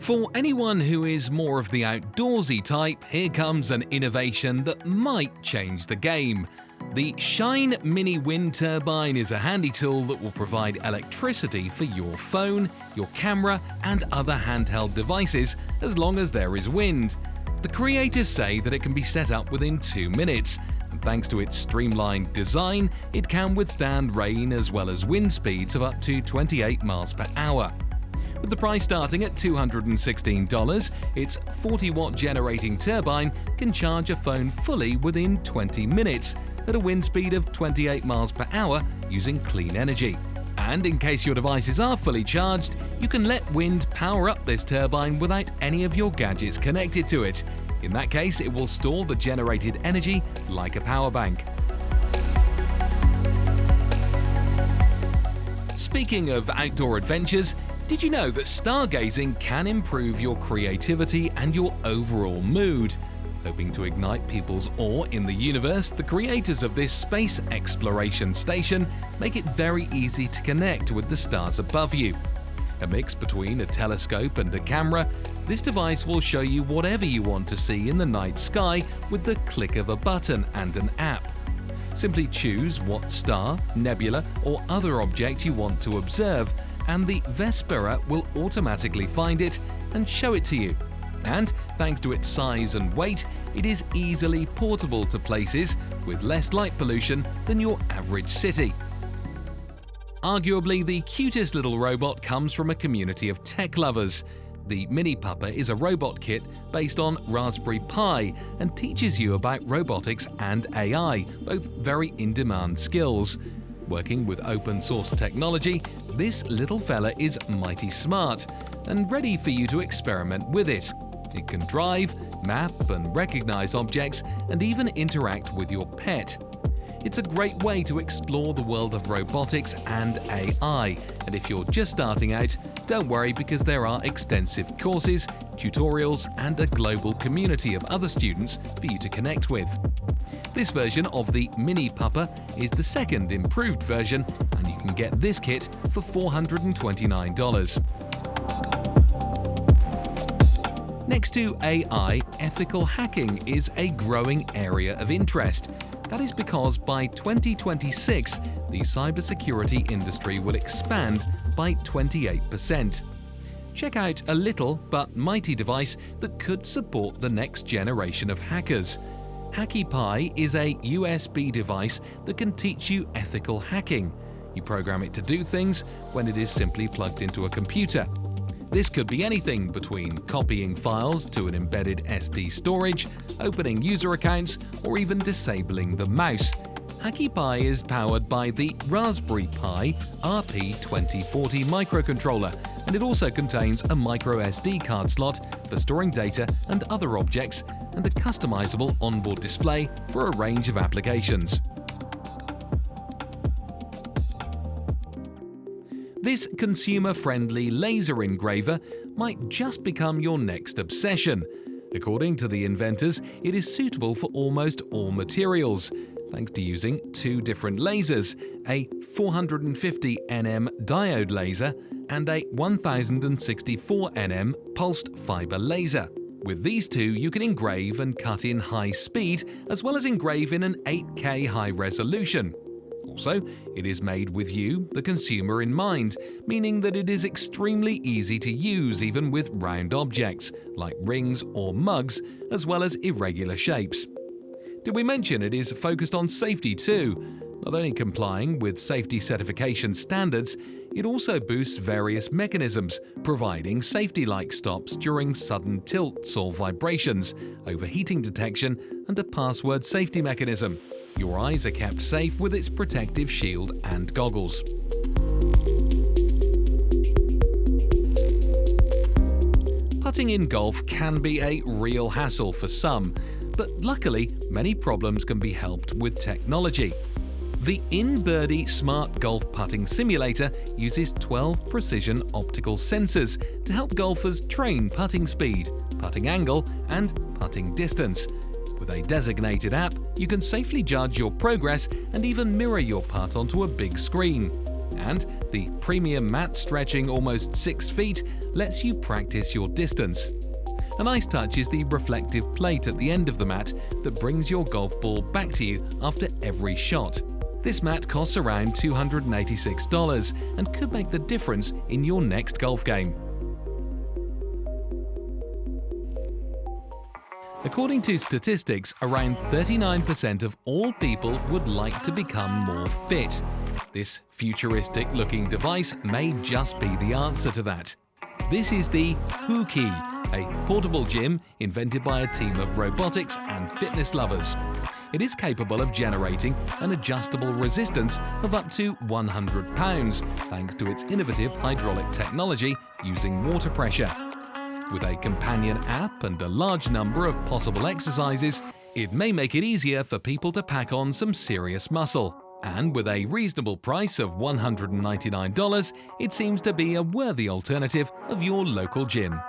For anyone who is more of the outdoorsy type, here comes an innovation that might change the game. The Shine Mini Wind Turbine is a handy tool that will provide electricity for your phone, your camera, and other handheld devices as long as there is wind. The creators say that it can be set up within 2 minutes, and thanks to its streamlined design, it can withstand rain as well as wind speeds of up to 28 miles per hour. With the price starting at $216, its 40-watt generating turbine can charge a phone fully within 20 minutes at a wind speed of 28 miles per hour using clean energy. And in case your devices are fully charged, you can let wind power up this turbine without any of your gadgets connected to it. In that case, it will store the generated energy like a power bank. Speaking of outdoor adventures, did you know that stargazing can improve your creativity and your overall mood? Hoping to ignite people's awe in the universe, the creators of this space exploration station make it very easy to connect with the stars above you. A mix between a telescope and a camera, this device will show you whatever you want to see in the night sky with the click of a button and an app. Simply choose what star, nebula, or other object you want to observe, and the Vespera will automatically find it and show it to you. And thanks to its size and weight, it is easily portable to places with less light pollution than your average city. Arguably, the cutest little robot comes from a community of tech lovers. The Mini Pupper is a robot kit based on Raspberry Pi and teaches you about robotics and AI, both very in-demand skills. Working with open source technology, this little fella is mighty smart and ready for you to experiment with it. It can drive, map and recognize objects and even interact with your pet. It's a great way to explore the world of robotics and AI, and if you're just starting out, don't worry because there are extensive courses, tutorials and a global community of other students for you to connect with. This version of the Mini Pupper is the second improved version, and you can get this kit for $429. Next to AI, ethical hacking is a growing area of interest. That is because by 2026, the cybersecurity industry will expand by 28%. Check out a little but mighty device that could support the next generation of hackers. HackyPi is a USB device that can teach you ethical hacking. You program it to do things when it is simply plugged into a computer. This could be anything between copying files to an embedded SD storage, opening user accounts, or even disabling the mouse. HackyPi is powered by the Raspberry Pi RP2040 microcontroller, and it also contains a micro SD card slot for storing data and other objects, and a customizable onboard display for a range of applications. This consumer-friendly laser engraver might just become your next obsession. According to the inventors, it is suitable for almost all materials, thanks to using two different lasers, a 450 nm diode laser and a 1064 nm pulsed fiber laser. With these two, you can engrave and cut in high speed, as well as engrave in an 8K high resolution. Also, it is made with you, the consumer, in mind, meaning that it is extremely easy to use even with round objects, like rings or mugs, as well as irregular shapes. Did we mention it is focused on safety too? Not only complying with safety certification standards, it also boosts various mechanisms, providing safety-like stops during sudden tilts or vibrations, overheating detection, and a password safety mechanism. Your eyes are kept safe with its protective shield and goggles. Putting in golf can be a real hassle for some, but luckily many problems can be helped with technology. The InBirdie Smart Golf Putting Simulator uses 12 precision optical sensors to help golfers train putting speed, putting angle, and putting distance. With a designated app, you can safely judge your progress and even mirror your putt onto a big screen. And the premium mat, stretching almost 6 feet, lets you practice your distance. A nice touch is the reflective plate at the end of the mat that brings your golf ball back to you after every shot. This mat costs around $286 and could make the difference in your next golf game. According to statistics, around 39% of all people would like to become more fit. This futuristic-looking device may just be the answer to that. This is the HooKee, a portable gym invented by a team of robotics and fitness lovers. It is capable of generating an adjustable resistance of up to 100 pounds, thanks to its innovative hydraulic technology using water pressure. With a companion app and a large number of possible exercises, it may make it easier for people to pack on some serious muscle. And with a reasonable price of $199, it seems to be a worthy alternative of your local gym.